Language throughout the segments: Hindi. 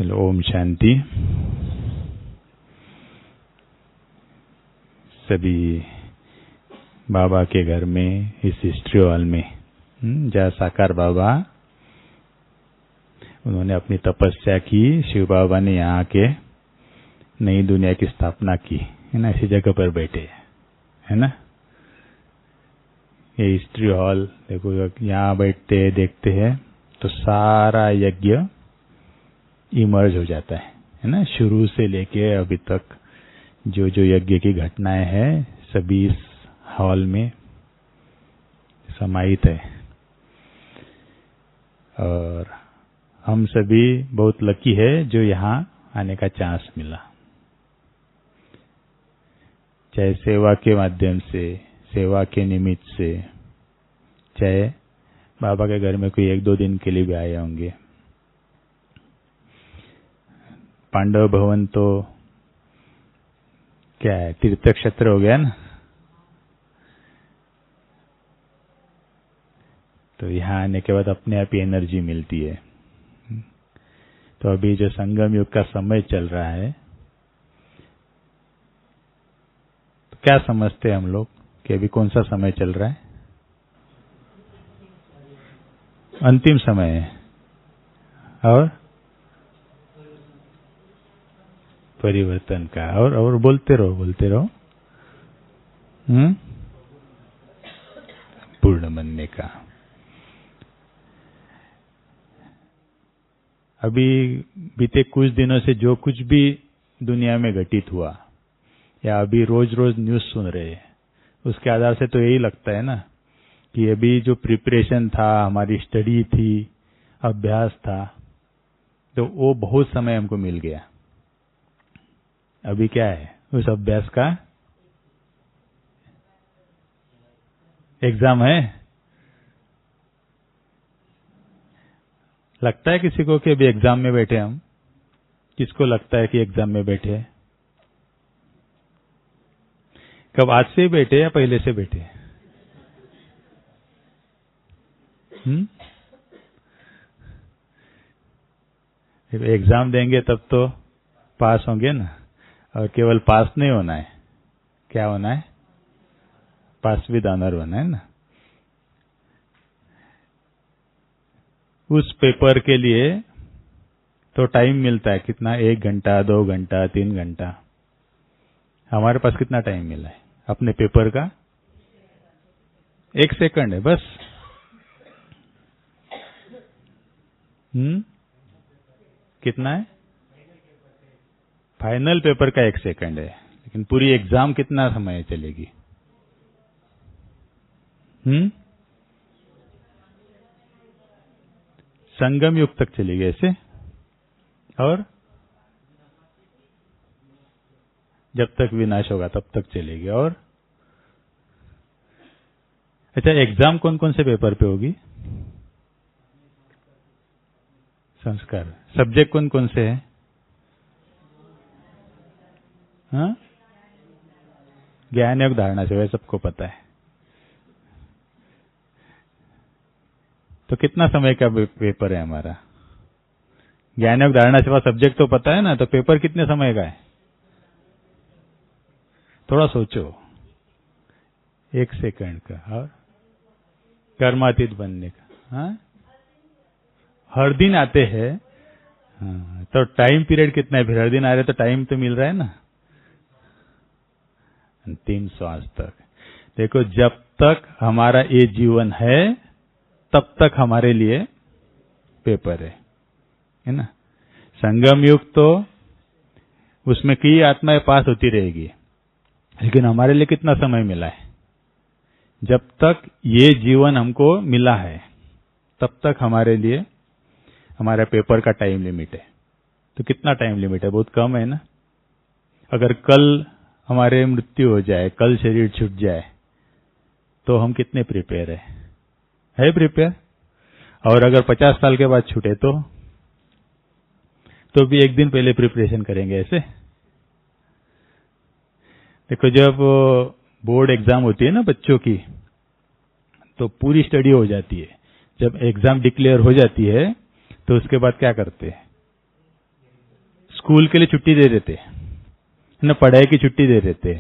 चलो, ओम शांति। सभी बाबा के घर में, इस हिस्ट्री हॉल में, जहाँ साकार बाबा उन्होंने अपनी तपस्या की, शिव बाबा ने यहाँ के नई दुनिया की स्थापना की, है ना। इसी जगह पर बैठे, है ना। ये हिस्ट्री हॉल देखो, यहाँ बैठते हैं, देखते हैं तो सारा यज्ञ इमर्ज हो जाता है ना। शुरू से लेके अभी तक जो जो यज्ञ की घटनाएं हैं सभी इस हॉल में समाहित है। और हम सभी बहुत लकी है जो यहाँ आने का चांस मिला, चाहे सेवा के माध्यम से, सेवा के निमित्त से, चाहे बाबा के घर में कोई 1-2 दिन के लिए भी आए होंगे। पांडव भवन तो क्या है, तीर्थ क्षेत्र हो गया ना। तो यहाँ आने के बाद अपने आप ही एनर्जी मिलती है। तो अभी जो संगम युग का समय चल रहा है, तो क्या समझते हैं हम लोग कि अभी कौन सा समय चल रहा है? अंतिम समय है। और परिवर्तन का, और बोलते रहो पूर्ण बनने का। अभी बीते कुछ दिनों से जो कुछ भी दुनिया में घटित हुआ, या अभी रोज रोज न्यूज़ सुन रहे हैं, उसके आधार से तो यही लगता है ना कि अभी जो प्रिपरेशन था, हमारी स्टडी थी, अभ्यास था, तो वो बहुत समय हमको मिल गया। अभी क्या है, उस अभ्यास का एग्जाम है। लगता है किसी को कि अभी एग्जाम में बैठे हम? किसको लगता है कि एग्जाम में बैठे? कब, आज से बैठे या पहले से बैठे? एग्जाम देंगे तब तो पास होंगे ना। और केवल पास नहीं होना है, क्या होना है? पास विद ऑनर होना है ना। उस पेपर के लिए तो टाइम मिलता है कितना? 1 घंटा, 2 घंटा, 3 घंटा। हमारे पास कितना टाइम मिला है अपने पेपर का? 1 सेकंड है बस। कितना है? फाइनल पेपर का 1 सेकंड है, लेकिन पूरी एग्जाम कितना समय चलेगी? संगम युग तक चलेगी ऐसे। और जब तक विनाश होगा तब तक चलेगी। और अच्छा, एग्जाम कौन कौन से पेपर पे होगी? संस्कार। सब्जेक्ट कौन कौन से हैं? ज्ञान योग धारणा से, वह सबको पता है। तो कितना समय का पेपर है हमारा? ज्ञान योग धारणा सेवा सब्जेक्ट तो पता है ना, तो पेपर कितने समय का है? थोड़ा सोचो। 1 सेकंड का। और कर्मातीत बनने का। हर दिन आते हैं। तो टाइम पीरियड कितना है? फिर हर दिन आ रहे तो टाइम तो मिल रहा है ना। अंतिम श्वास तक देखो, जब तक हमारा ये जीवन है तब तक हमारे लिए पेपर है ना। संगम युग तो उसमें कई आत्माएं पास होती रहेगी, लेकिन हमारे लिए कितना समय मिला है? जब तक ये जीवन हमको मिला है तब तक हमारे लिए हमारा पेपर का टाइम लिमिट है। तो कितना टाइम लिमिट है? बहुत कम है ना। अगर कल हमारे मृत्यु हो जाए, कल शरीर छूट जाए, तो हम कितने प्रिपेयर है प्रिपेयर? और अगर 50 साल के बाद छूटे तो भी 1 दिन पहले प्रिपरेशन करेंगे ऐसे। देखो, जब बोर्ड एग्जाम होती है ना बच्चों की, तो पूरी स्टडी हो जाती है। जब एग्जाम डिक्लेयर हो जाती है तो उसके बाद क्या करते हैं? स्कूल के लिए छुट्टी दे देते ना, पढ़ाई की छुट्टी दे देते,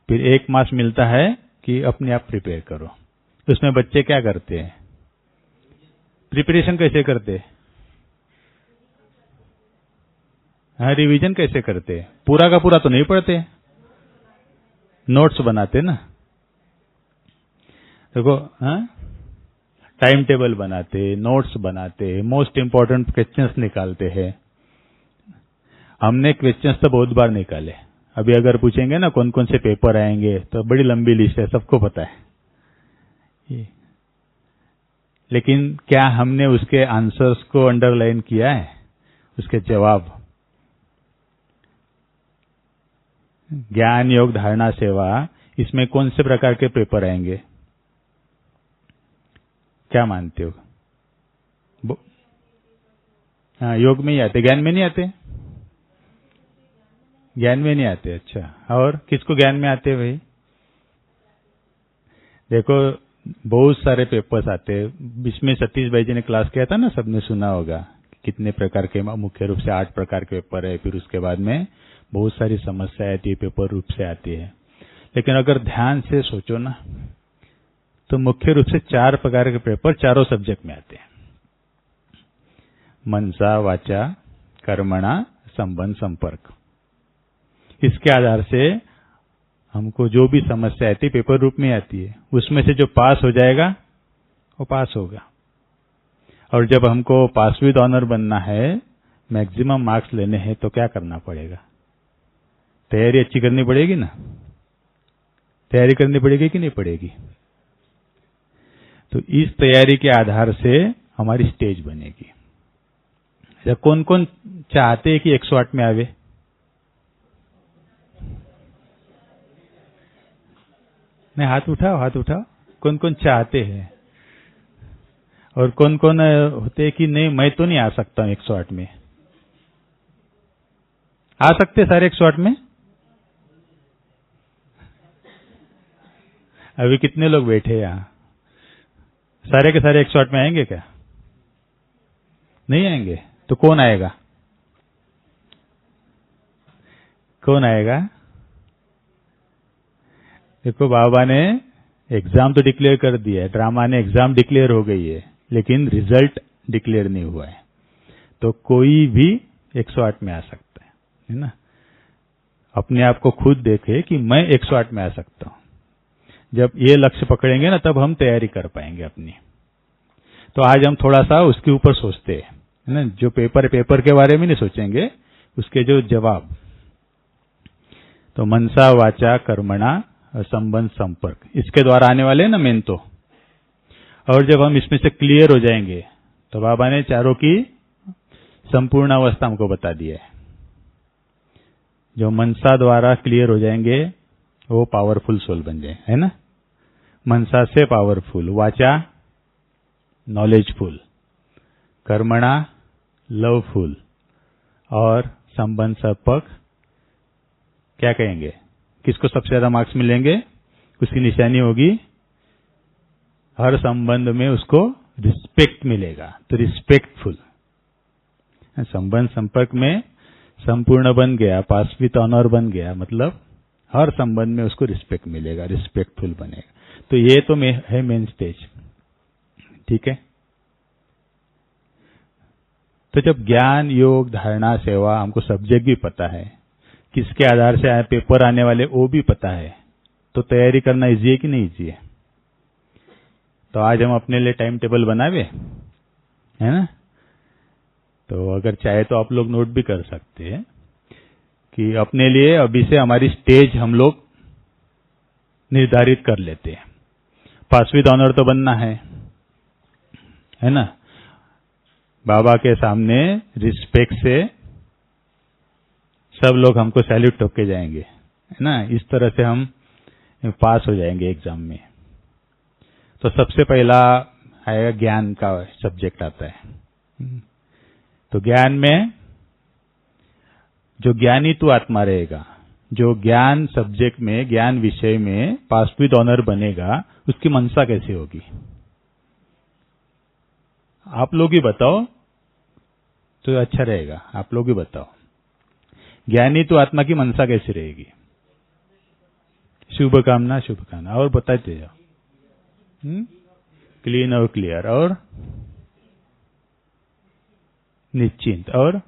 फिर 1 मास मिलता है कि अपने आप प्रिपेयर करो। उसमें बच्चे क्या करते हैं? प्रिपरेशन कैसे करते? हाँ, रिवीजन कैसे करते? पूरा का पूरा तो नहीं पढ़ते, नोट्स बनाते ना। देखो, हाँ, टाइम टेबल बनाते, नोट्स बनाते, मोस्ट इंपॉर्टेंट क्वेश्चंस निकालते हैं। हमने क्वेश्चंस तो बहुत बार निकाले। अभी अगर पूछेंगे ना कौन कौन से पेपर आएंगे तो बड़ी लंबी लिस्ट है, सबको पता है। लेकिन क्या हमने उसके आंसर्स को अंडरलाइन किया है? उसके जवाब। ज्ञान योग धारणा सेवा, इसमें कौन से प्रकार के पेपर आएंगे? क्या मानते हो? हाँ, योग में ही आते, ज्ञान में नहीं आते? ज्ञान में नहीं आते। अच्छा, और किसको ज्ञान में आते भाई? देखो, बहुत सारे पेपर्स आते हैं। इसमें सतीश भाई जी ने क्लास किया था ना, सबने सुना होगा कितने प्रकार के, मुख्य रूप से 8 प्रकार के पेपर है। फिर उसके बाद में बहुत सारी समस्याएं आती है, पेपर रूप से आती है। लेकिन अगर ध्यान से सोचो ना, तो मुख्य रूप से 4 प्रकार के पेपर चारों सब्जेक्ट में आते हैं। मनसा वाचा कर्मणा संबंध संपर्क। इसके आधार से हमको जो भी समस्या आती है पेपर रूप में आती है, उसमें से जो पास हो जाएगा वो पास होगा। और जब हमको पास विद ऑनर बनना है, मैक्सिमम मार्क्स लेने हैं, तो क्या करना पड़ेगा? तैयारी अच्छी करनी पड़ेगी ना। तैयारी करनी पड़ेगी कि नहीं पड़ेगी? तो इस तैयारी के आधार से हमारी स्टेज बनेगी। कौन कौन चाहते हैं कि 108 में आवे? नहीं, हाथ उठाओ, हाथ उठाओ। कौन कौन चाहते हैं? और कौन कौन होते हैं कि नहीं, मैं तो नहीं आ सकता हूं 108 में? आ सकते सारे 108 में? अभी कितने लोग बैठे हैं यहां? सारे के सारे 108 में आएंगे क्या? नहीं आएंगे। तो कौन आएगा? कौन आएगा? देखो, बाबा ने एग्जाम तो डिक्लेयर कर दिया है, ड्रामा ने एग्जाम डिक्लेयर हो गई है, लेकिन रिजल्ट डिक्लेयर नहीं हुआ है। तो कोई भी 108 में आ सकता है ना। अपने आप को खुद देखे कि मैं 108 में आ सकता हूं। जब ये लक्ष्य पकड़ेंगे ना, तब हम तैयारी कर पाएंगे अपनी। तो आज हम थोड़ा सा उसके ऊपर सोचते हैं, है ना। जो पेपर के बारे में नहीं सोचेंगे, उसके जो जवाब। तो मनसा वाचा कर्मणा संबंध संपर्क, इसके द्वारा आने वाले हैं ना मेन तो। और जब हम इसमें से क्लियर हो जाएंगे, तो बाबा ने चारों की संपूर्ण अवस्था हमको बता दी है। जो मनसा द्वारा क्लियर हो जाएंगे, वो पावरफुल सोल बन जाए, है ना। मनसा से पावरफुल, वाचा नॉलेजफुल, कर्मणा लवफुल, और संबंध संपर्क क्या कहेंगे? किसको सबसे ज्यादा मार्क्स मिलेंगे? उसकी निशानी होगी हर संबंध में उसको रिस्पेक्ट मिलेगा, तो रिस्पेक्टफुल। संबंध संपर्क में संपूर्ण बन गया, पास विद ऑनर बन गया, मतलब हर संबंध में उसको रिस्पेक्ट मिलेगा, रिस्पेक्टफुल बनेगा। तो ये तो है मेन स्टेज, ठीक है। तो जब ज्ञान योग धारणा सेवा, हमको सब्जेक्ट भी पता है, किसके आधार से पेपर आने वाले वो भी पता है, तो तैयारी करना इजी है कि नहीं इजी है? तो आज हम अपने लिए टाइम टेबल बनावे, है ना। तो अगर चाहे तो आप लोग नोट भी कर सकते हैं कि अपने लिए अभी से हमारी स्टेज हम लोग निर्धारित कर लेते हैं। पास विद ऑनर तो बनना है ना। बाबा के सामने रिस्पेक्ट से सब लोग हमको सैल्यूट ठोक के जाएंगे, है ना। इस तरह से हम पास हो जाएंगे एग्जाम में। तो सबसे पहला आएगा ज्ञान का सब्जेक्ट आता है। तो ज्ञान में जो ज्ञानी तू आत्मा रहेगा, जो ज्ञान सब्जेक्ट में, ज्ञान विषय में पास विद ऑनर बनेगा, उसकी मनसा कैसी होगी? आप लोग ही बताओ तो अच्छा रहेगा, आप लोग ही बताओ। ज्ञानी तो आत्मा की मनसा कैसी रहेगी? शुभ कामना, शुभ कामना। और बताते जाओ। क्लीन और क्लियर और निश्चिंत और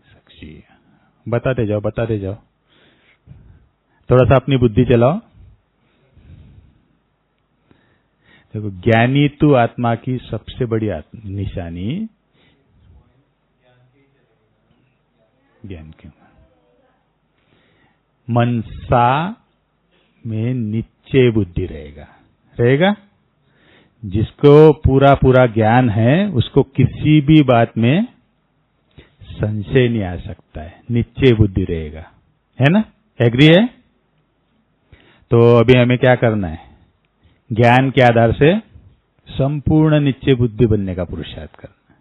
साक्षी। बताते जाओ, बताते जाओ। थोड़ा सा अपनी बुद्धि चलाओ। देखो, ज्ञानी तो आत्मा की सबसे बड़ी निशानी ज्ञान की मनसा में निश्चय बुद्धि रहेगा। रहेगा? जिसको पूरा पूरा ज्ञान है उसको किसी भी बात में संशय नहीं आ सकता है, निश्चय बुद्धि रहेगा। है ना? एग्री है? तो अभी हमें क्या करना है? ज्ञान के आधार से संपूर्ण निश्चय बुद्धि बनने का पुरुषार्थ करना है।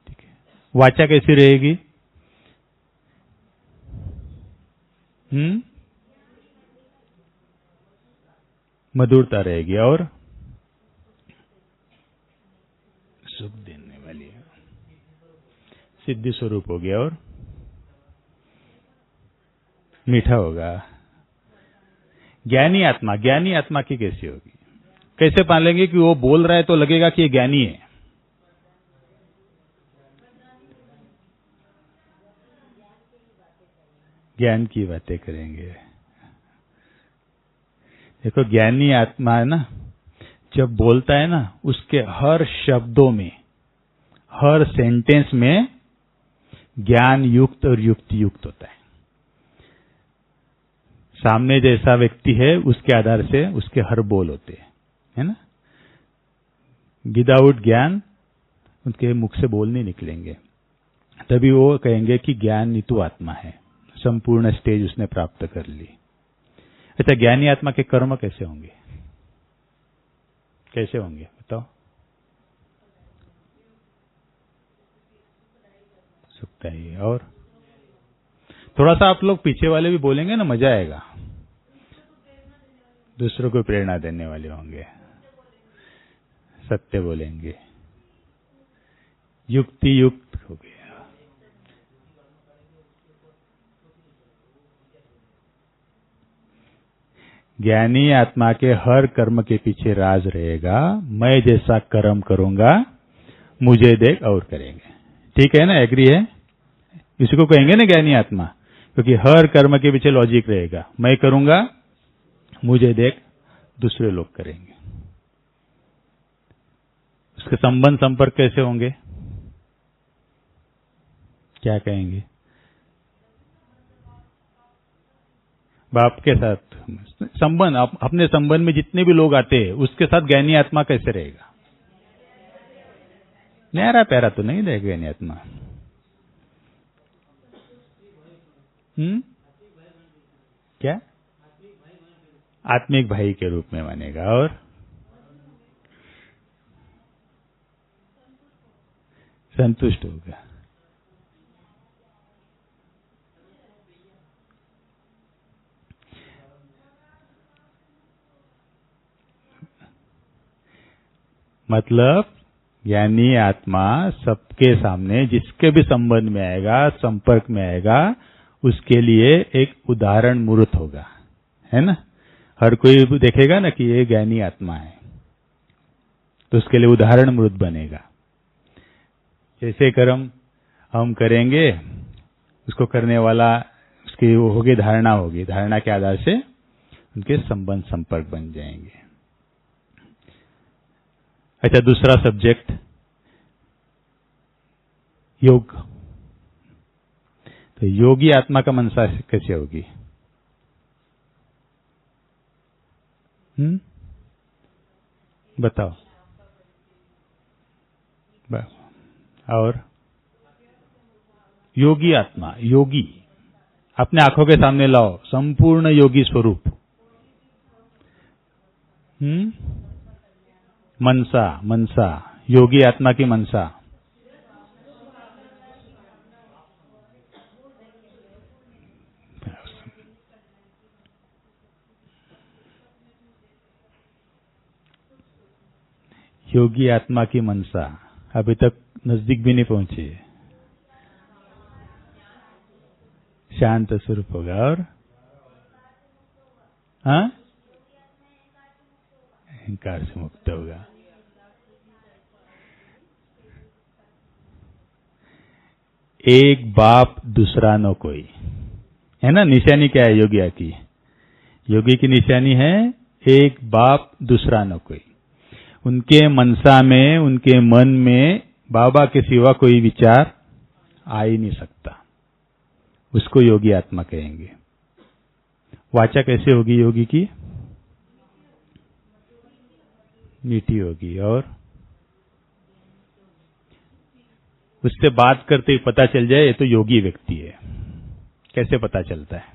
ठीक है। वाचा कैसी रहेगी? मधुरता रहेगी और सुख देने वाली है, सिद्धि स्वरूप होगी और मीठा होगा। ज्ञानी आत्मा की कैसी होगी? कैसे पालेंगे कि वो बोल रहा है तो लगेगा कि ये ज्ञानी है? ज्ञान की बातें करेंगे। देखो, ज्ञानी आत्मा है ना, जब बोलता है ना, उसके हर शब्दों में, हर सेंटेंस में ज्ञान युक्त और युक्ति युक्त होता है। सामने जैसा व्यक्ति है उसके आधार से उसके हर बोल होते हैं, है ना? विदाउट ज्ञान उनके मुख से बोल नहीं निकलेंगे। तभी वो कहेंगे कि ज्ञान नीतु आत्मा है, संपूर्ण स्टेज उसने प्राप्त कर ली। अच्छा, ज्ञानी आत्मा के कर्म कैसे होंगे? कैसे होंगे बताओ? सकता ही। और थोड़ा सा आप लोग पीछे वाले भी बोलेंगे ना, मजा आएगा। दूसरों को प्रेरणा देने वाले होंगे, सत्य बोलेंगे, युक्ति युक्त हो गया। ज्ञानी आत्मा के हर कर्म के पीछे राज रहेगा, मैं जैसा कर्म करूंगा मुझे देख और करेंगे। ठीक है ना? एग्री है? इसी को कहेंगे ना ज्ञानी आत्मा, क्योंकि हर कर्म के पीछे लॉजिक रहेगा, मैं करूंगा मुझे देख दूसरे लोग करेंगे। उसके संबंध संपर्क कैसे होंगे? क्या कहेंगे? बाप के साथ संबंध, अपने संबंध में जितने भी लोग आते हैं उसके साथ ज्ञानी आत्मा कैसे रहेगा? न्यारा प्यारा तो नहीं रहेगा ज्ञानी आत्मा। क्या? आत्मिक भाई के रूप में मानेगा और संतुष्ट होगा। मतलब ज्ञानी आत्मा सबके सामने जिसके भी संबंध में आएगा, संपर्क में आएगा, उसके लिए एक उदाहरण मूर्त होगा। है ना? हर कोई देखेगा ना कि ये ज्ञानी आत्मा है तो उसके लिए उदाहरण मूर्त बनेगा। जैसे कर्म हम करेंगे उसको करने वाला, उसकी वो होगी धारणा, होगी धारणा के आधार से उनके संबंध संपर्क बन जाएंगे। अच्छा, दूसरा सब्जेक्ट योग। तो योगी आत्मा का मनसा कैसे होगी? बताओ। और योगी आत्मा, योगी अपने आंखों के सामने लाओ, संपूर्ण योगी स्वरूप। मनसा, मनसा योगी आत्मा की मनसा। योगी आत्मा की मनसा अभी तक नजदीक भी नहीं पहुंची है। शांत स्वरूप होगा। और हाँ, अहंकार से मुक्त होगा। एक बाप दूसरा न कोई, है ना। निशानी क्या है योगिया की? योगी की निशानी है एक बाप दूसरा न कोई। उनके मनसा में, उनके मन में बाबा के सिवा कोई विचार आ ही नहीं सकता। उसको योगी आत्मा कहेंगे। वाचा कैसे होगी योगी की? मीठी होगी। और उससे बात करते ही पता चल जाए ये तो योगी व्यक्ति है। कैसे पता चलता है?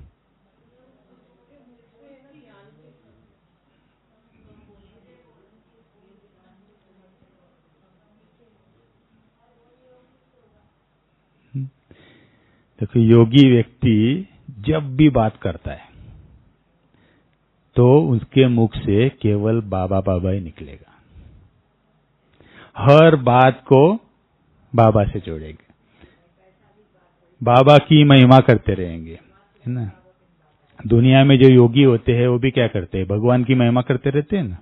देखो, योगी व्यक्ति जब भी बात करता है तो उसके मुख से केवल बाबा बाबा ही निकलेगा। हर बात को बाबा से जोड़ेंगे, बाबा की महिमा करते रहेंगे, है ना। दुनिया में जो योगी होते हैं वो भी क्या करते हैं? भगवान की महिमा करते रहते हैं ना।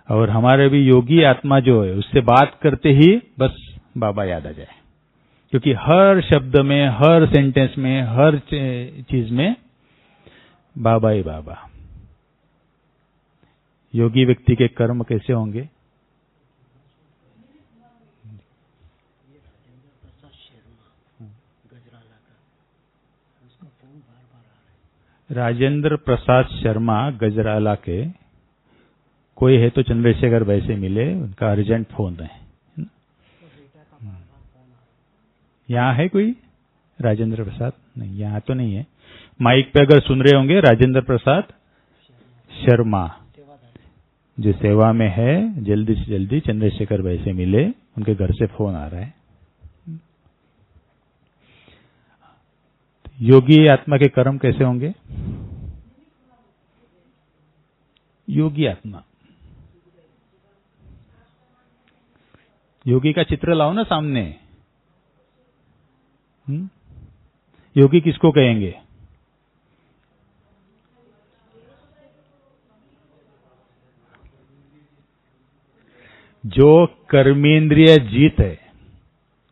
और हमारे भी योगी आत्मा जो है उससे बात करते ही बस बाबा याद आ जाए, क्योंकि हर शब्द में, हर सेंटेंस में, हर चीज में बाबा ही बाबा। योगी व्यक्ति के कर्म कैसे होंगे? राजेंद्र प्रसाद शर्मा गजराला के, कोई है तो चंद्रशेखर भाई से मिले, उनका अर्जेंट फोन है। यहाँ है कोई राजेंद्र प्रसाद? नहीं, यहाँ तो नहीं है। माइक पे अगर सुन रहे होंगे, राजेंद्र प्रसाद शर्मा जो सेवा में है, जल्दी से जल्दी चंद्रशेखर भाई से मिले, उनके घर से फोन आ रहा है। योगी आत्मा के कर्म कैसे होंगे? योगी आत्मा, योगी का चित्र लाओ ना सामने। योगी किसको कहेंगे? जो कर्मेंद्रिय जीत है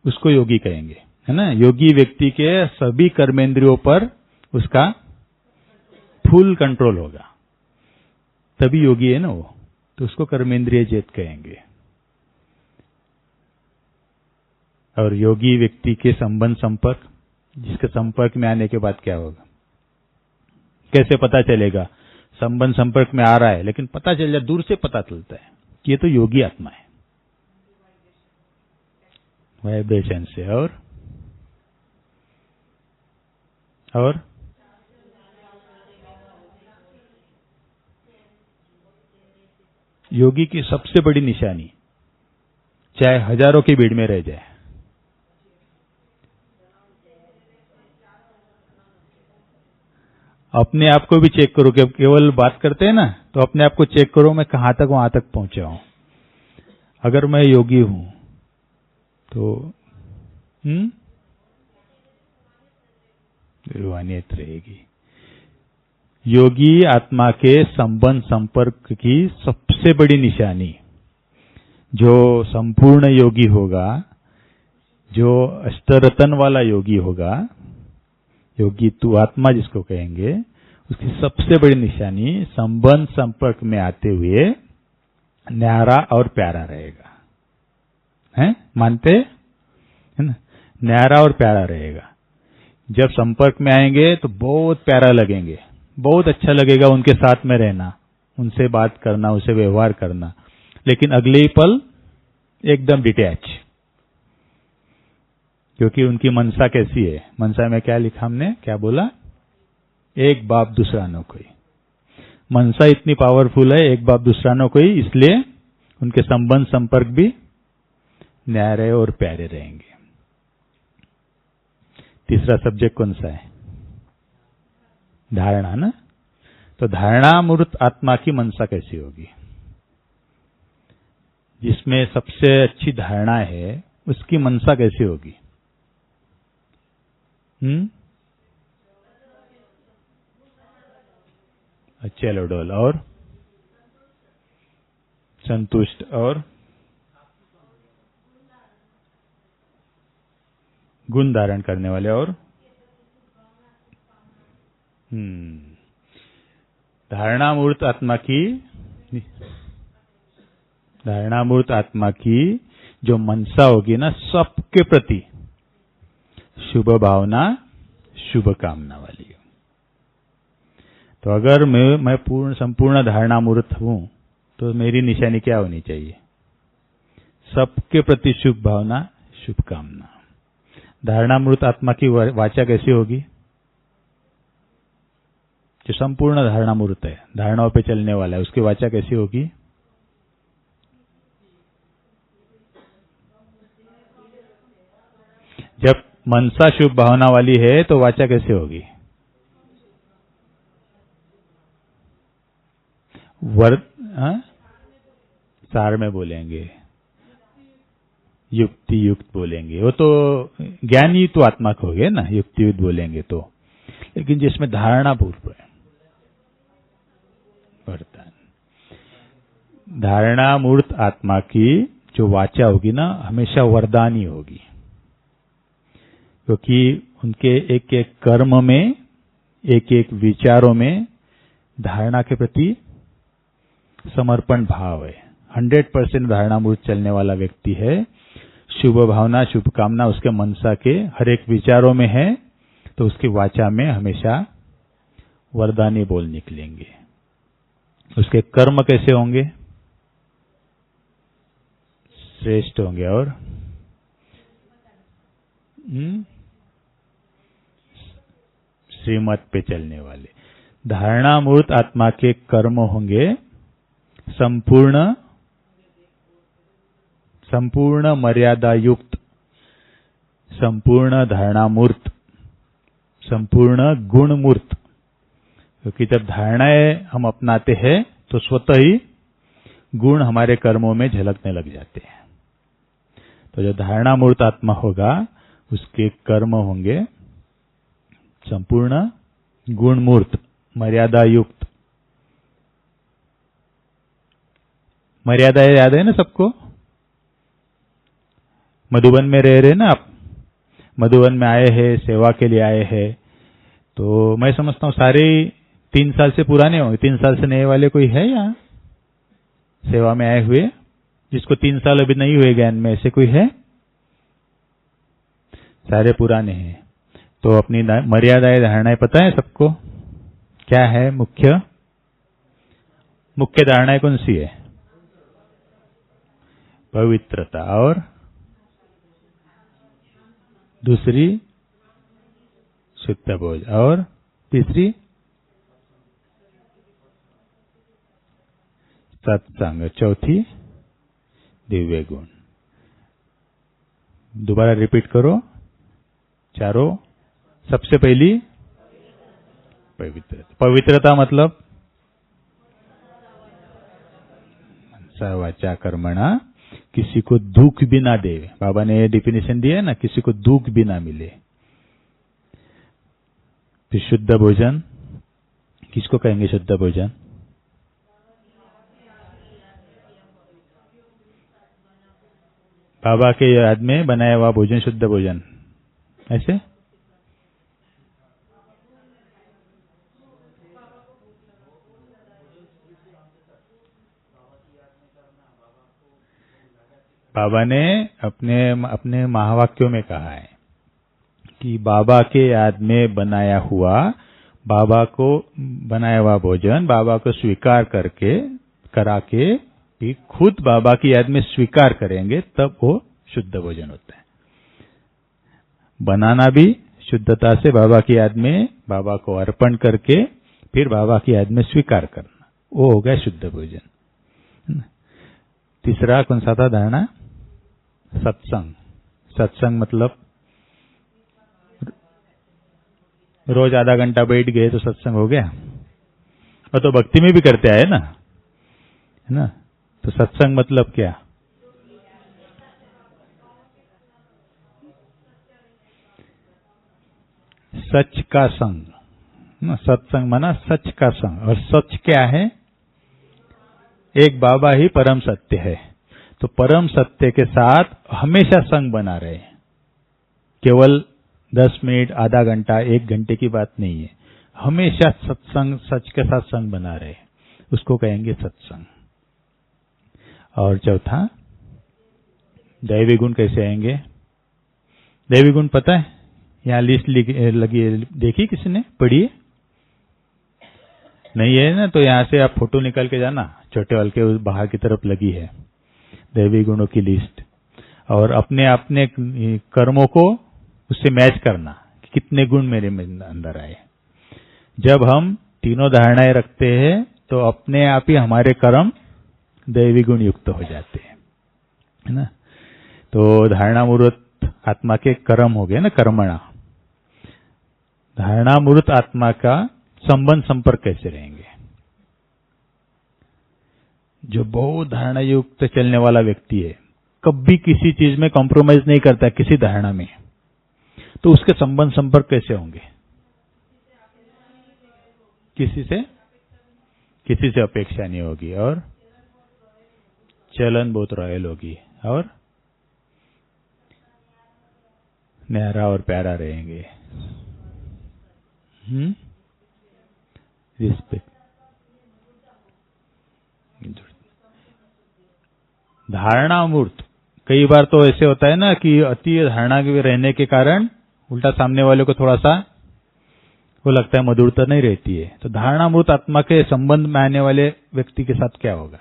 उसको योगी कहेंगे, है ना। योगी व्यक्ति के सभी कर्मेंद्रियों पर उसका फुल कंट्रोल होगा, तभी योगी है ना वो, तो उसको कर्मेंद्रिय जीत कहेंगे। और योगी व्यक्ति के संबंध संपर्क, जिसके संपर्क में आने के बाद क्या होगा? कैसे पता चलेगा? संबंध संपर्क में आ रहा है लेकिन पता चल जाए, दूर से पता चलता है कि ये तो योगी आत्मा है, वाइब्रेशन से। और योगी की सबसे बड़ी निशानी, चाहे हजारों की भीड़ में रह जाए, अपने आप को भी चेक करो। कि केवल बात करते हैं ना, तो अपने आप को चेक करो, मैं कहां तक वहां तक पहुंचा हूं। अगर मैं योगी हूं तो रूहानियत रहेगी। योगी आत्मा के संबंध संपर्क की सबसे बड़ी निशानी, जो संपूर्ण योगी होगा, जो अष्टरतन वाला योगी होगा, योगी तू आत्मा जिसको कहेंगे, उसकी सबसे बड़ी निशानी संबंध संपर्क में आते हुए न्यारा और प्यारा रहेगा। हैं? मानते है ना? न्यारा और प्यारा रहेगा। जब संपर्क में आएंगे तो बहुत प्यारा लगेंगे, बहुत अच्छा लगेगा उनके साथ में रहना, उनसे बात करना, उनसे व्यवहार करना। लेकिन अगले ही पल एकदम डिटैच, क्योंकि उनकी मनसा कैसी है? मनसा में क्या लिखा हमने, क्या बोला? एक बाप दूसरा न कोई। मनसा इतनी पावरफुल है, एक बाप दूसरा न कोई, इसलिए उनके संबंध संपर्क भी न्यारे और प्यारे रहेंगे। तीसरा सब्जेक्ट कौन सा है? धारणा ना। तो धारणा मूर्त आत्मा की मनसा कैसी होगी? जिसमें सबसे अच्छी धारणा है उसकी मनसा कैसी होगी? चलो डोल, और संतुष्ट, और गुण धारण करने वाले, और धारणामूर्त आत्मा की जो मनसा होगी ना, सबके प्रति शुभ भावना, शुभ कामना वाली। तो अगर मैं संपूर्ण धारणामूर्त हूं तो मेरी निशानी क्या होनी चाहिए? सबके प्रति शुभ भावना, शुभ कामना। धारणामूर्त आत्मा की वाचा कैसी होगी? जो संपूर्ण धारणामूर्त है, धारणाओं पे चलने वाला है, उसकी वाचा कैसी होगी? जब मनसा शुभ भावना वाली है तो वाचा कैसे होगी? सार में बोलेंगे, युक्ति युक्त बोलेंगे, वो तो ज्ञानी तो आत्मा को हो गए ना, युक्ति युक्त बोलेंगे तो। लेकिन जिसमें धारणा पूर्व है, वर्तन, धारणामूर्त आत्मा की जो वाचा होगी ना, हमेशा वरदानी होगी, क्योंकि उनके एक एक कर्म में, एक एक विचारों में धारणा के प्रति समर्पण भाव है। 100% धारणामूर्त चलने वाला व्यक्ति है, शुभ भावना, शुभ कामना उसके मनसा के हर एक विचारों में है, तो उसकी वाचा में हमेशा वरदानी बोल निकलेंगे। उसके कर्म कैसे होंगे? श्रेष्ठ होंगे, और श्रीमत पे चलने वाले। धारणामूर्त आत्मा के कर्म होंगे संपूर्ण मर्यादा युक्त, संपूर्ण धारणामूर्त, संपूर्ण गुणमूर्त। क्योंकि जब धारणाएं हम अपनाते हैं तो स्वतः ही गुण हमारे कर्मों में झलकने लग जाते हैं। तो जो धारणामूर्त आत्मा होगा उसके कर्म होंगे संपूर्ण गुणमूर्त, मर्यादा युक्त। मर्यादा याद है ना सबको? मधुबन में रह रहे ना आप, मधुबन में आए हैं, सेवा के लिए आए हैं, तो मैं समझता हूँ सारे 3 साल से पुराने होंगे। 3 साल से नए वाले कोई है यहाँ सेवा में आए हुए जिसको 3 साल अभी नहीं हुए ज्ञान में? ऐसे कोई है? सारे पुराने हैं। तो अपनी मर्यादाएं, धारणाएं पता है सबको? क्या है मुख्य धारणाएं कौन सी है? पवित्रता, और दूसरी शुद्ध बोध, और तीसरी सत्संग, चौथी दिव्य गुण। दोबारा रिपीट करो चारों। सबसे पहली पवित्रता। पवित्रता मतलब वाचा कर्मणा किसी को दुख भी ना दे। बाबा ने ये डिफिनेशन दिया है ना, किसी को दुख भी ना मिले। फिर शुद्ध भोजन, किसको कहेंगे शुद्ध भोजन? बाबा के याद में बनाया हुआ भोजन शुद्ध भोजन। ऐसे बाबा ने अपने महावाक्यों में कहा है कि बाबा के याद में बनाया हुआ, बाबा को बनाया हुआ भोजन बाबा को स्वीकार करा के फिर खुद बाबा की याद में स्वीकार करेंगे, तब वो शुद्ध भोजन होता है। बनाना भी शुद्धता से बाबा की याद में, बाबा को अर्पण करके फिर बाबा की याद में स्वीकार करना, वो हो गया शुद्ध भोजन। तीसरा कौन सा था धारणा? सत्संग। सत्संग मतलब रोज आधा घंटा बैठ गए तो सत्संग हो गया। और तो भक्ति में भी करते आए ना, है ना? तो सत्संग मतलब क्या? सच का संग सत्संग माना सच का संग, और सच क्या है? एक बाबा ही परम सत्य है। तो परम सत्य के साथ हमेशा संग बना रहे, केवल 10 मिनट, आधा घंटा, 1 घंटे की बात नहीं है, हमेशा सत्संग, सच के साथ संग बना रहे, उसको कहेंगे सत्संग। और चौथा, दैवी गुण कैसे आएंगे? दैवी गुण पता है? यहाँ लिस्ट लगी है, देखी किसी ने? पढ़िए? नहीं है ना, तो यहाँ से आप फोटो निकाल के जाना, छोटे वाल के उस बाहर की तरफ लगी है दैवी गुणों की लिस्ट, और अपने अपने कर्मों को उससे मैच करना कि कितने गुण मेरे में अंदर आए। जब हम तीनों धारणाएं रखते हैं तो अपने आप ही हमारे कर्म दैवी गुण युक्त हो जाते हैं, है ना। तो धारणा मूर्त आत्मा के कर्म हो गए ना, कर्मणा। धारणा मूर्त आत्मा का संबंध संपर्क कैसे रहेंगे? जो बहुत धारणा युक्त चलने वाला व्यक्ति है, कभी किसी चीज में कॉम्प्रोमाइज नहीं करता, किसी धारणा में, तो उसके संबंध संपर्क कैसे होंगे? किसी से अपेक्षा नहीं होगी, और चलन बहुत रॉयल होगी, और न्यारा और प्यारा रहेंगे। रिस्पेक्ट। धारणा मूर्त, कई बार तो ऐसे होता है ना कि अति धारणा के रहने के कारण उल्टा सामने वाले को थोड़ा सा वो लगता है, मधुरता नहीं रहती है। तो धारणा मूर्त आत्मा के संबंध में आने वाले व्यक्ति के साथ क्या होगा?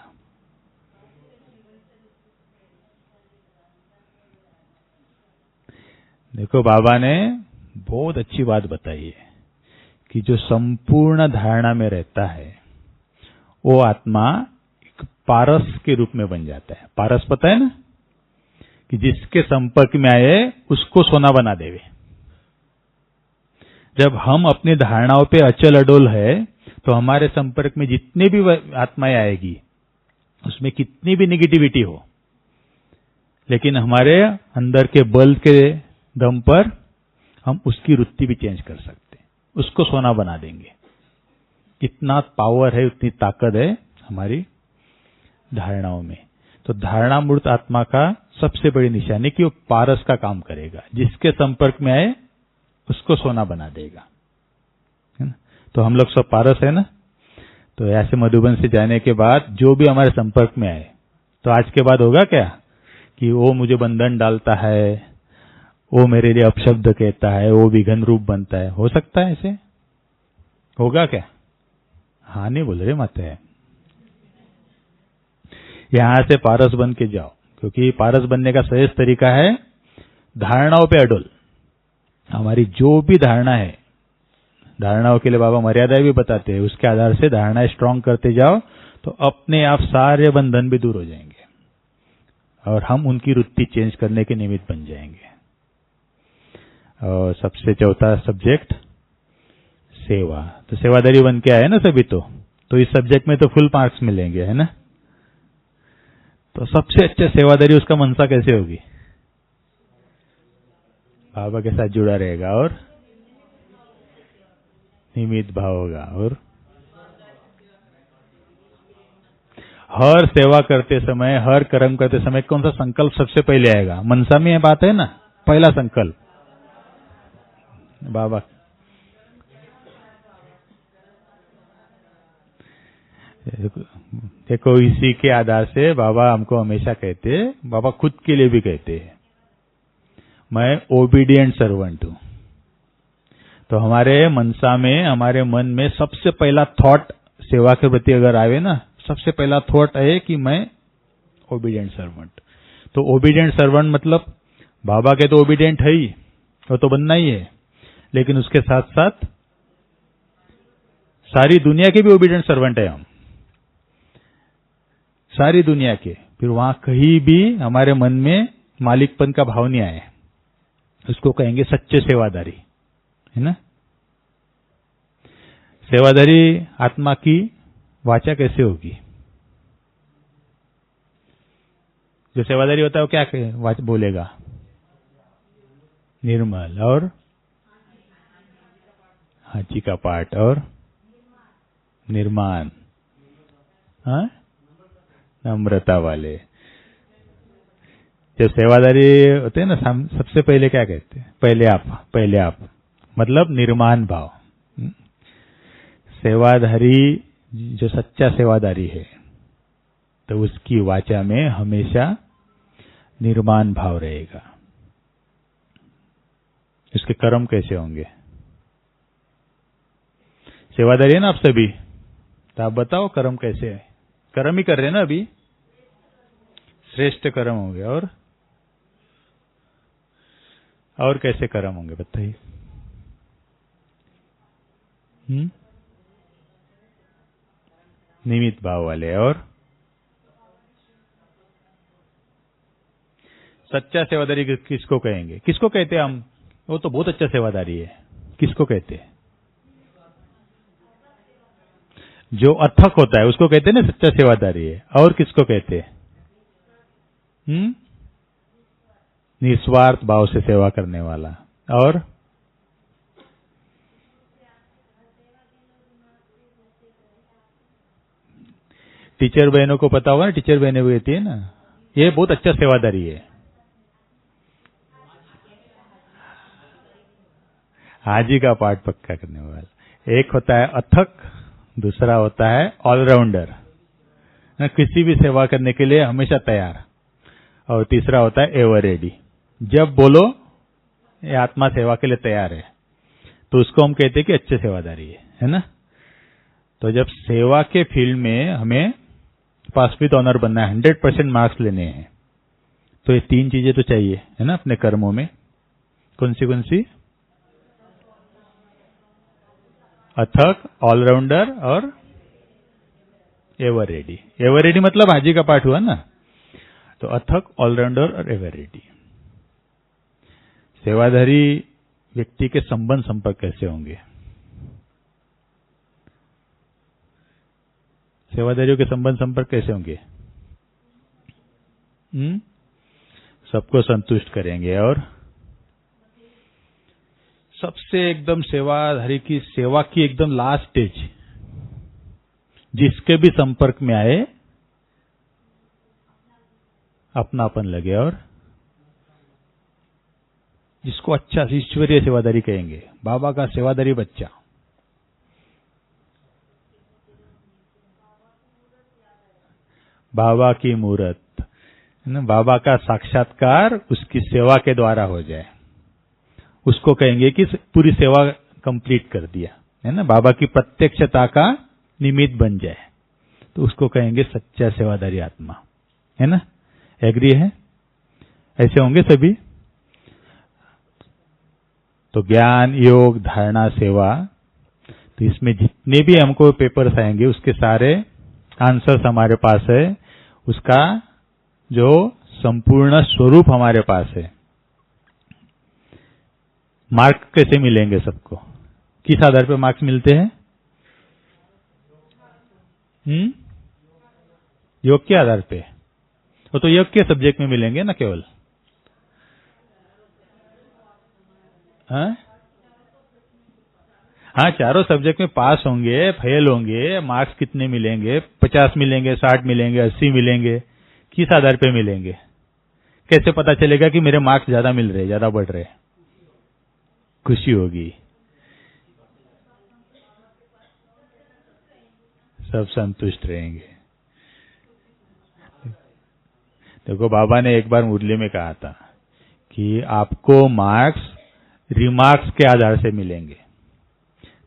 देखो, बाबा ने बहुत अच्छी बात बताई है कि जो संपूर्ण धारणा में रहता है वो आत्मा एक पारस के रूप में बन जाता है। पारस पता है ना, कि जिसके संपर्क में आए उसको सोना बना देवे। जब हम अपनी धारणाओं पे अचल अडोल है तो हमारे संपर्क में जितनी भी आत्माएं आएगी, उसमें कितनी भी निगेटिविटी हो, लेकिन हमारे अंदर के बल के दम पर हम उसकी वृत्ति भी चेंज कर सकते हैं, उसको सोना बना देंगे। कितना पावर है, उतनी ताकत है हमारी धारणाओं में। तो धारणा मूर्त आत्मा का सबसे बड़ी निशानी कि वो पारस का काम करेगा, जिसके संपर्क में आए उसको सोना बना देगा, है ना। तो हम लोग सब पारस है ना। तो ऐसे मधुबन से जाने के बाद जो भी हमारे संपर्क में आए, तो आज के बाद होगा क्या कि वो मुझे बंधन डालता है, वो मेरे लिए अपशब्द कहता है, वो विघन रूप बनता है? हो सकता है ऐसे? होगा क्या? हाँ नहीं बोल रहे माते हैं। यहां से पारस बन के जाओ, क्योंकि पारस बनने का सहज तरीका है धारणाओं पे अडोल। हमारी जो भी धारणा है, धारणाओं के लिए बाबा मर्यादाएं भी बताते हैं, उसके आधार से धारणाएं स्ट्रांग करते जाओ तो अपने आप सारे बंधन भी दूर हो जाएंगे और हम उनकी वृत्ति चेंज करने के निमित्त बन जाएंगे। और सबसे चौथा सब्जेक्ट सेवा। तो सेवादारी बन के आए ना सभी, तो इस सब्जेक्ट में तो फुल मार्क्स मिलेंगे, है ना। तो सबसे अच्छा सेवादारी उसका मनसा कैसे होगी? बाबा के साथ जुड़ा रहेगा और निमित्त भाव होगा, और हर सेवा करते समय, हर कर्म करते समय कौन सा संकल्प सबसे पहले आएगा? मनसा में बात है ना, पहला संकल्प बाबा। देखो, इसी के आधार से बाबा हमको हमेशा कहते हैं, बाबा खुद के लिए भी कहते हैं, मैं ओबीडिएंट सर्वेंट हूं। तो हमारे मनसा में, हमारे मन में सबसे पहला थॉट सेवा के प्रति अगर आवे ना, सबसे पहला थॉट है कि मैं ओबीडिएंट सर्वेंट। तो ओबीडिएंट सर्वेंट मतलब बाबा के तो ओबीडिएंट है ही, वो तो बनना ही है, लेकिन उसके साथ साथ सारी दुनिया के भी ओबीडिएंट सर्वेंट है हम, सारी दुनिया के। फिर वहां कहीं भी हमारे मन में मालिकपन का भाव नहीं आए, उसको कहेंगे सच्चे सेवादारी, है ना। सेवादारी आत्मा की वाचा कैसे होगी? जो सेवादारी होता है वो क्या बोलेगा? निर्मल। और हाथी का पाठ और निर्माण, हाँ, नम्रता वाले। जब सेवादारी होते हैं ना, सबसे पहले क्या कहते हैं? पहले आप मतलब निर्माण भाव। सेवाधारी जो सच्चा सेवादारी है तो उसकी वाचा में हमेशा निर्माण भाव रहेगा। उसके कर्म कैसे होंगे? सेवादारी है ना आप सभी, तो आप बताओ कर्म कैसे है? कर्म ही कर रहे हैं ना अभी, श्रेष्ठ कर्म होंगे। और कैसे कर्म होंगे बताइए? निमित्त भाव वाले। और सच्चा सेवादारी किसको कहेंगे? किसको कहते हैं हम? वो तो बहुत अच्छा सेवादारी है। किसको कहते हैं? जो अथक होता है उसको कहते हैं ना सच्चा सेवादारी है। और किसको कहते हैं? निस्वार्थ भाव से सेवा करने वाला। और टीचर बहनों को पता होगा ना, टीचर बहनें हुई थी ना, ये बहुत अच्छा सेवादारी है। हाजी का पाठ पक्का करने वाला। एक होता है अथक, दूसरा होता है ऑलराउंडर, किसी भी सेवा करने के लिए हमेशा तैयार। और तीसरा होता है एवर रेडी, जब बोलो ये आत्मा सेवा के लिए तैयार है, तो उसको हम कहते हैं कि अच्छे सेवादारी है ना। तो जब सेवा के फील्ड में हमें पास विद ऑनर बनना है, 100% मार्क्स लेने हैं, तो ये तीन चीजें तो चाहिए है ना अपने कर्मों में। कौन सी? अथक, ऑलराउंडर और एवर रेडी। एवर रेडी मतलब हाजी का पाठ हुआ ना, तो अथक, ऑलराउंडर और एवर रेडी। सेवाधारी व्यक्ति के संबंध संपर्क कैसे होंगे? सेवादारियों के संबंध संपर्क कैसे होंगे? सबको संतुष्ट करेंगे। और सबसे एकदम सेवाधारी की सेवा की एकदम लास्ट स्टेज, जिसके भी संपर्क में आए अपनापन लगे, और जिसको अच्छा ईश्वरीय सेवादारी कहेंगे, बाबा का सेवादारी बच्चा। बाबा की मूर्त, बाबा का साक्षात्कार उसकी सेवा के द्वारा हो जाए, उसको कहेंगे कि पूरी सेवा कंप्लीट कर दिया है ना। बाबा की प्रत्यक्षता का निमित्त बन जाए, तो उसको कहेंगे सच्चा सेवादारी आत्मा, है ना। एग्री है? ऐसे होंगे सभी। तो ज्ञान, योग, धारणा, सेवा, तो इसमें जितने भी हमको पेपर्स आएंगे उसके सारे आंसर्स हमारे पास है, उसका जो संपूर्ण स्वरूप हमारे पास है। मार्क कैसे मिलेंगे सबको? किस आधार पर मार्क्स मिलते हैं? योग के आधार पे। वो तो योग के सब्जेक्ट में मिलेंगे ना केवल। हाँ, चारों सब्जेक्ट में पास होंगे, फेल होंगे, मार्क्स कितने मिलेंगे? 50 मिलेंगे, 60 मिलेंगे, 80 मिलेंगे? किस आधार पे मिलेंगे? कैसे पता चलेगा कि मेरे मार्क्स ज्यादा मिल रहे, ज्यादा बढ़ रहे? खुशी होगी, सब संतुष्ट रहेंगे। देखो, बाबा ने एक बार मुरली में कहा था कि आपको मार्क्स रिमार्क्स के आधार से मिलेंगे।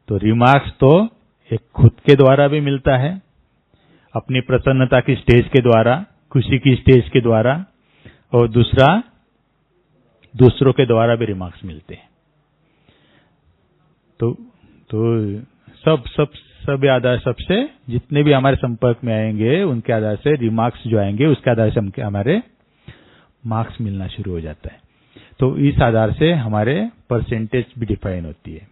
तो रिमार्क्स तो एक खुद के द्वारा भी मिलता है, अपनी प्रसन्नता की स्टेज के द्वारा, खुशी की स्टेज के द्वारा, और दूसरा दूसरों के द्वारा भी रिमार्क्स मिलते हैं। तो सब आधार, सबसे जितने भी हमारे संपर्क में आएंगे उनके आधार से रिमार्क्स जो आएंगे उसके आधार से हमारे मार्क्स मिलना शुरू हो जाता है। तो इस आधार से हमारे परसेंटेज भी डिफाइन होती है।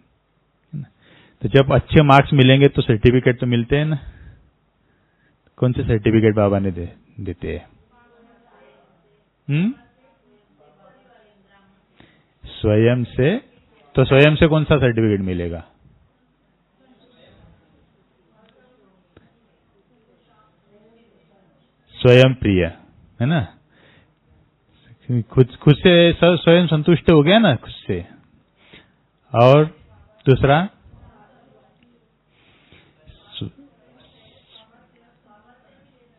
तो जब अच्छे मार्क्स मिलेंगे तो सर्टिफिकेट तो मिलते हैं ना। कौन से सर्टिफिकेट बाबा ने देते हैं? स्वयं से। तो स्वयं से कौन सा सर्टिफिकेट मिलेगा? स्वयं प्रिय, है ना, खुद से स्वयं संतुष्ट हो गया ना खुद से। और दूसरा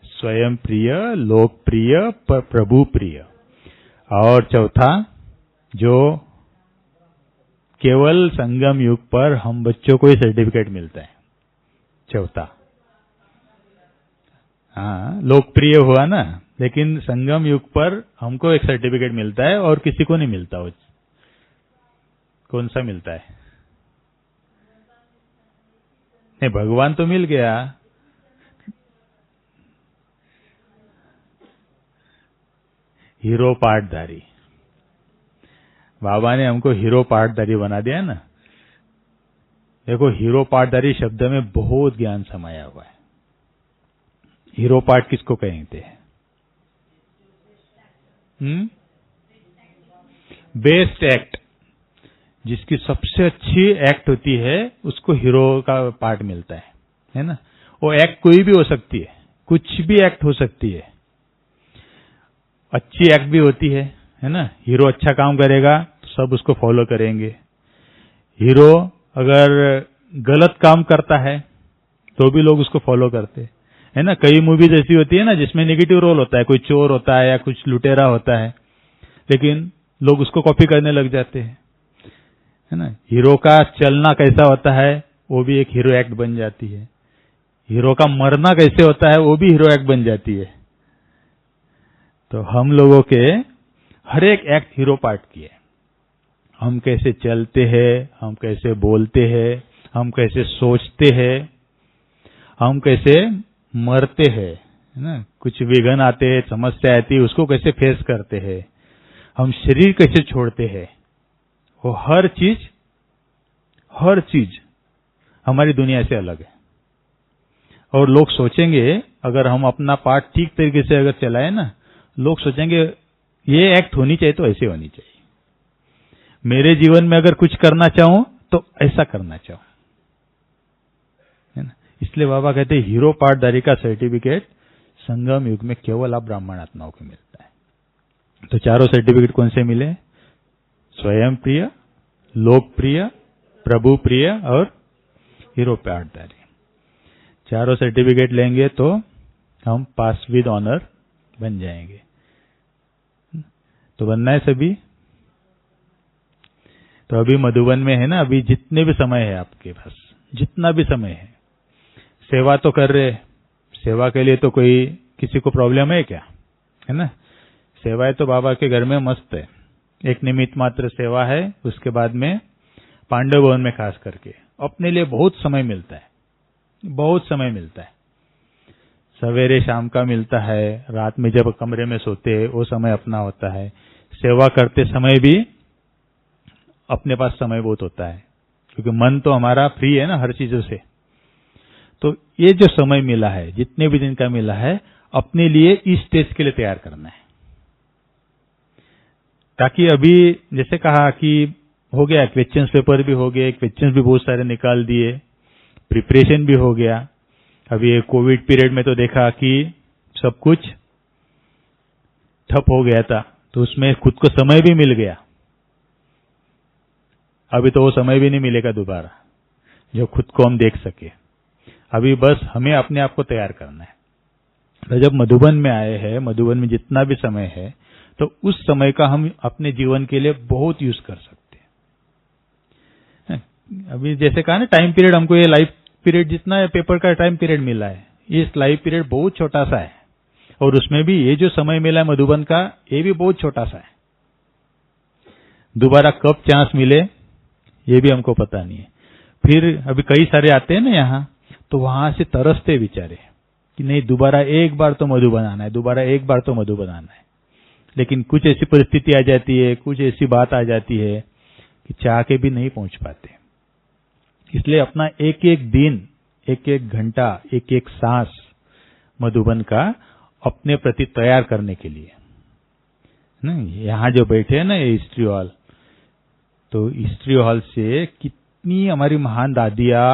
स्वयं प्रिय, लोक प्रिय, प्रभु प्रिय। और चौथा जो केवल संगम युग पर हम बच्चों को ही सर्टिफिकेट मिलता है, चौथा। हाँ, लोकप्रिय हुआ ना, लेकिन संगम युग पर हमको एक सर्टिफिकेट मिलता है और किसी को नहीं मिलता। वो कौन सा मिलता है? नहीं, भगवान तो मिल गया। हीरो पाठधारी, बाबा ने हमको हीरो पाठधारी बना दिया ना। देखो, हीरो पाठधारी शब्द में बहुत ज्ञान समाया हुआ है। हीरो पाठ किसको कहते हैं? बेस्ट एक्ट, जिसकी सबसे अच्छी एक्ट होती है उसको हीरो का पार्ट मिलता है ना। वो एक्ट कोई भी हो सकती है, कुछ भी एक्ट हो सकती है, अच्छी एक्ट भी होती है ना। हीरो अच्छा काम करेगा तो सब उसको फॉलो करेंगे। हीरो अगर गलत काम करता है तो भी लोग उसको फॉलो करते है ना। कई मूवीज ऐसी होती है ना जिसमें नेगेटिव रोल होता है, कोई चोर होता है या कुछ लुटेरा होता है, लेकिन लोग उसको कॉपी करने लग जाते हैं, है ना। हीरो का चलना कैसा होता है वो भी एक हीरो एक्ट बन जाती है। हीरो का मरना कैसे होता है वो भी हीरो एक्ट बन जाती है। तो हम लोगों के हर एक एक्ट हीरो पार्ट की है। हम कैसे चलते हैं, हम कैसे बोलते हैं, हम कैसे सोचते हैं, हम कैसे मरते हैं, है ना। कुछ विघ्न आते हैं, समस्या आती है, उसको कैसे फेस करते हैं, हम शरीर कैसे छोड़ते हैं, वो हर चीज हमारी दुनिया से अलग है। और लोग सोचेंगे अगर हम अपना पार्ट ठीक तरीके से अगर चलाए ना, लोग सोचेंगे ये एक्ट होनी चाहिए तो ऐसे होनी चाहिए, मेरे जीवन में अगर कुछ करना चाहूं तो ऐसा करना चाहूं, है ना। इसलिए बाबा कहते हैं हीरो पार्टधारी का सर्टिफिकेट संगम युग में केवल आप ब्राह्मण आत्माओं को मिलता है। तो चारों सर्टिफिकेट कौन से मिले? स्वयं प्रिय, लोक प्रिय, प्रभु प्रिय और हीरो पार्टधारी। चारों सर्टिफिकेट लेंगे तो हम पास विद ऑनर बन जाएंगे। तो बनना है सभी। तो अभी मधुबन में है ना, अभी जितने भी समय है आपके पास, जितना भी समय है, सेवा तो कर रहे। सेवा के लिए तो कोई किसी को प्रॉब्लम है क्या? है ना। सेवाएं तो बाबा के घर में मस्त है। एक निमित्त मात्र सेवा है, उसके बाद में पांडव भवन में खास करके अपने लिए बहुत समय मिलता है, बहुत समय मिलता है। सवेरे शाम का मिलता है, रात में जब कमरे में सोते हैं वो समय अपना होता है। सेवा करते समय भी अपने पास समय बहुत होता है, क्योंकि मन तो हमारा फ्री है ना हर चीजों से। तो ये जो समय मिला है, जितने भी दिन का मिला है, अपने लिए इस स्टेज के लिए तैयार करना है। ताकि अभी जैसे कहा कि हो गया, क्वेश्चंस पेपर भी हो गए, क्वेश्चंस भी बहुत सारे निकाल दिए, प्रिपरेशन भी हो गया। अभी ये कोविड पीरियड में तो देखा कि सब कुछ ठप हो गया था, तो उसमें खुद को समय भी मिल गया। अभी तो वो समय भी नहीं मिलेगा दोबारा जो खुद को हम देख सके। अभी बस हमें अपने आप को तैयार करना है। तो जब मधुबन में आए हैं, मधुबन में जितना भी समय है, तो उस समय का हम अपने जीवन के लिए बहुत यूज कर सकते हैं। अभी जैसे कहा ना, टाइम पीरियड हमको ये लाइफ पीरियड जितना है पेपर का टाइम पीरियड मिला है, इस लाइफ पीरियड बहुत छोटा सा है, और उसमें भी ये जो समय मिला है मधुबन का, ये भी बहुत छोटा सा है। दोबारा कब चांस मिले ये भी हमको पता नहीं है। फिर अभी कई सारे आते हैं ना यहाँ, तो वहां से तरसते बेचारे कि नहीं दोबारा एक बार तो मधुबन आना है, दोबारा एक बार तो मधुबन आना है। लेकिन कुछ ऐसी परिस्थिति आ जाती है, कुछ ऐसी बात आ जाती है कि चाह के भी नहीं पहुंच पाते। इसलिए अपना एक एक दिन, एक एक घंटा, एक एक सांस मधुबन का अपने प्रति तैयार करने के लिए नहीं। यहाँ जो बैठे हैं ना ये हिस्ट्री हॉल, तो हिस्ट्री हॉल से कितनी हमारी महान दादियां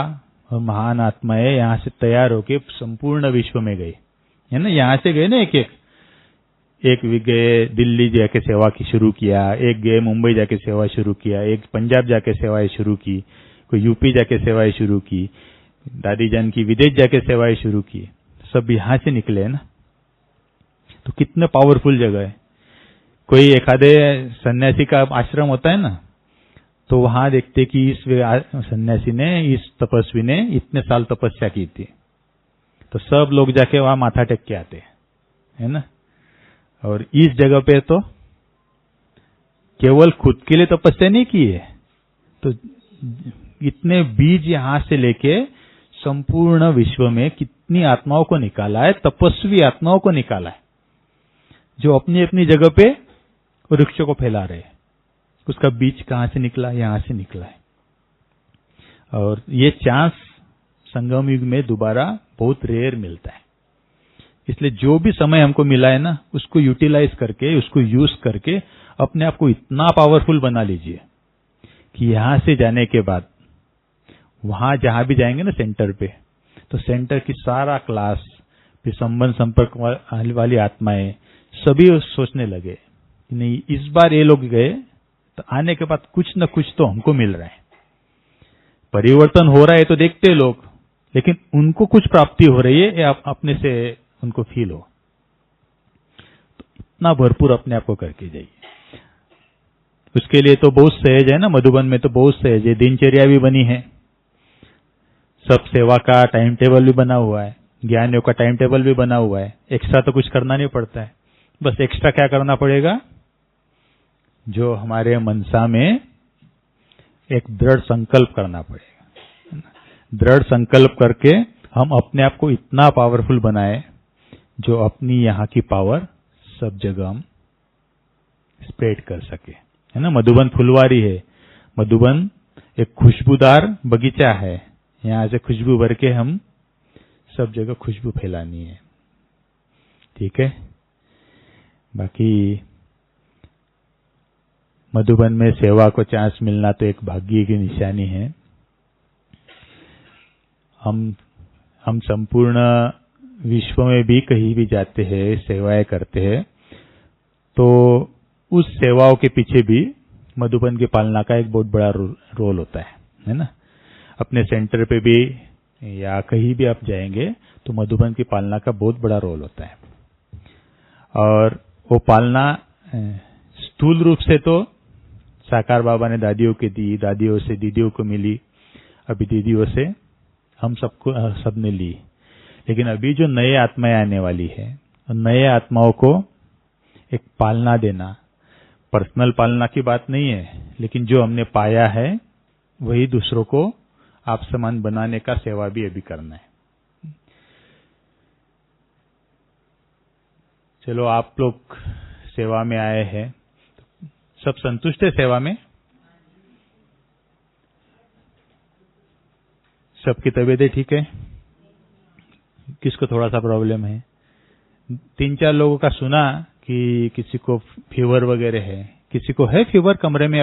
और महान आत्माएं यहाँ से तैयार होके संपूर्ण विश्व में गई। है ना। यहाँ से गए ना एक भी गए दिल्ली जाके सेवा की शुरू किया, एक गए मुंबई जाके सेवा शुरू किया, एक पंजाब जाके सेवाएं शुरू की, कोई यूपी जाके सेवाएं शुरू की, दादी जान की विदेश जाके सेवाएं शुरू की, सब यहाँ से निकले ना। तो कितने पावरफुल जगह है। कोई एखादे सन्यासी का आश्रम होता है ना, तो वहां देखते कि इस सन्यासी ने, इस तपस्वी ने इतने साल तपस्या की थी, तो सब लोग जाके वहां माथा टेक के आते है ना। और इस जगह पे तो केवल खुद के लिए तपस्या नहीं की है, तो इतने बीज यहां से लेके संपूर्ण विश्व में कितनी आत्माओं को निकाला है, तपस्वी आत्माओं को निकाला है, जो अपनी अपनी जगह पे वृक्ष को फैला रहे हैं। उसका बीज कहां से निकला? यहां से निकला है। और ये चांस संगम युग में दोबारा बहुत रेयर मिलता है। इसलिए जो भी समय हमको मिला है ना, उसको यूटिलाइज करके, उसको यूज करके अपने आप को इतना पावरफुल बना लीजिए कि यहां से जाने के बाद वहां जहां भी जाएंगे ना सेंटर पे, तो सेंटर की सारा क्लास, फिर संबंध संपर्क वाली आत्माएं सभी सोचने लगे कि नहीं, इस बार ये लोग गए तो आने के बाद कुछ न कुछ तो हमको मिल रहा है, परिवर्तन हो रहा है तो देखते लोग, लेकिन उनको कुछ प्राप्ति हो रही है, ये अपने से उनको फील हो। तो इतना भरपूर अपने आप को करके जाइए। उसके लिए तो बहुत सहज है ना, मधुबन में तो बहुत सहज है, दिनचर्या भी बनी है, सब सेवा का टाइम टेबल भी बना हुआ है, ज्ञान योग का टाइम टेबल भी बना हुआ है। एक्स्ट्रा तो कुछ करना नहीं पड़ता है। बस एक्स्ट्रा क्या करना पड़ेगा? जो हमारे मनसा में एक दृढ़ संकल्प करना पड़ेगा। दृढ़ संकल्प करके हम अपने आप को इतना पावरफुल बनाए, जो अपनी यहाँ की पावर सब जगह हम स्प्रेड कर सके, है ना। मधुबन फुलवारी है, मधुबन एक खुशबूदार बगीचा है, यहाँ से खुशबू भर के हम सब जगह खुशबू फैलानी है। ठीक है। बाकी मधुबन में सेवा को चांस मिलना तो एक भाग्य की निशानी है। हम संपूर्ण विश्व में भी कहीं भी जाते हैं, सेवाएं करते हैं, तो उस सेवाओं के पीछे भी मधुबन की पालना का एक बहुत बड़ा रोल होता है ना। अपने सेंटर पे भी या कहीं भी आप जाएंगे तो मधुबन की पालना का बहुत बड़ा रोल होता है। और वो पालना स्थूल रूप से तो साकार बाबा ने दादियों के दी, दादियों से दीदियों को मिली, अभी दीदियों से हम सबने ली। लेकिन अभी जो नए आत्माएं आने वाली है, नए आत्माओं को एक पालना देना, पर्सनल पालना की बात नहीं है, लेकिन जो हमने पाया है वही दूसरों को आप समान बनाने का सेवा भी अभी करना है। चलो, आप लोग सेवा में आए हैं, सब संतुष्ट है सेवा में? सबकी तबीयतें ठीक है? किसको थोड़ा सा प्रॉब्लम है? 3-4 लोगों का सुना कि किसी को फीवर वगैरह है। किसी को है फीवर कमरे में?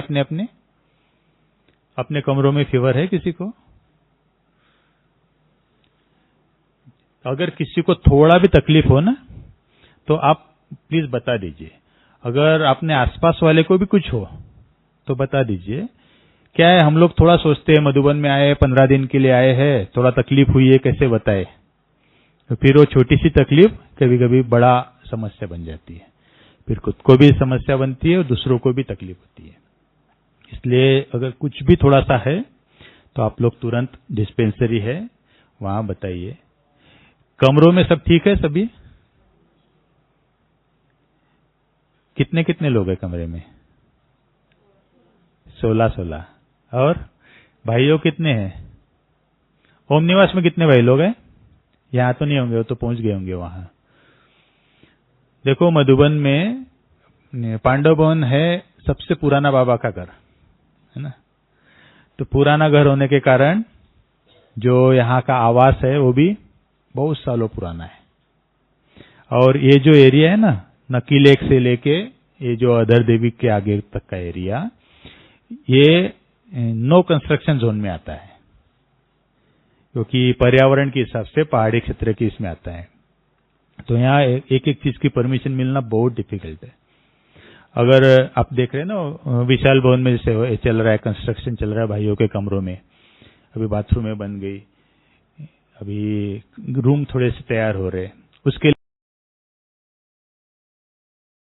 अपने कमरों में फीवर है किसी को? अगर किसी को थोड़ा भी तकलीफ हो ना, तो आप प्लीज बता दीजिए। अगर अपने आसपास वाले को भी कुछ हो तो बता दीजिए। क्या है, हम लोग थोड़ा सोचते हैं मधुबन में आए, 15 दिन के लिए आए हैं, थोड़ा तकलीफ हुई है, कैसे बताए, तो फिर वो छोटी सी तकलीफ कभी कभी बड़ा समस्या बन जाती है। फिर खुद को भी समस्या बनती है और दूसरों को भी तकलीफ होती है। इसलिए अगर कुछ भी थोड़ा सा है तो आप लोग तुरंत डिस्पेंसरी है वहां बताइए। कमरों में सब ठीक है सभी? कितने कितने लोग हैं कमरे में? 16। और भाइयों कितने हैं? ओम निवास में कितने भाई लोग हैं? यहां तो नहीं होंगे, वो तो पहुंच गए होंगे वहां। देखो, मधुबन में पांडव भवन है सबसे पुराना बाबा का घर, है ना। तो पुराना घर होने के कारण जो यहाँ का आवास है वो भी बहुत सालों पुराना है। और ये जो एरिया है ना, नकी लेक से लेके ये जो अधर देवी के आगे तक का एरिया, ये नो कंस्ट्रक्शन जोन में आता है, क्योंकि पर्यावरण के हिसाब से पहाड़ी क्षेत्र की इसमें आता है। तो यहाँ एक एक चीज की परमिशन मिलना बहुत डिफिकल्ट है। अगर आप देख रहे हैं ना, विशाल भवन में जैसे चल रहा है, कंस्ट्रक्शन चल रहा है भाइयों के कमरों में, अभी बाथरूम में बन गई, अभी रूम थोड़े से तैयार हो रहे, उसके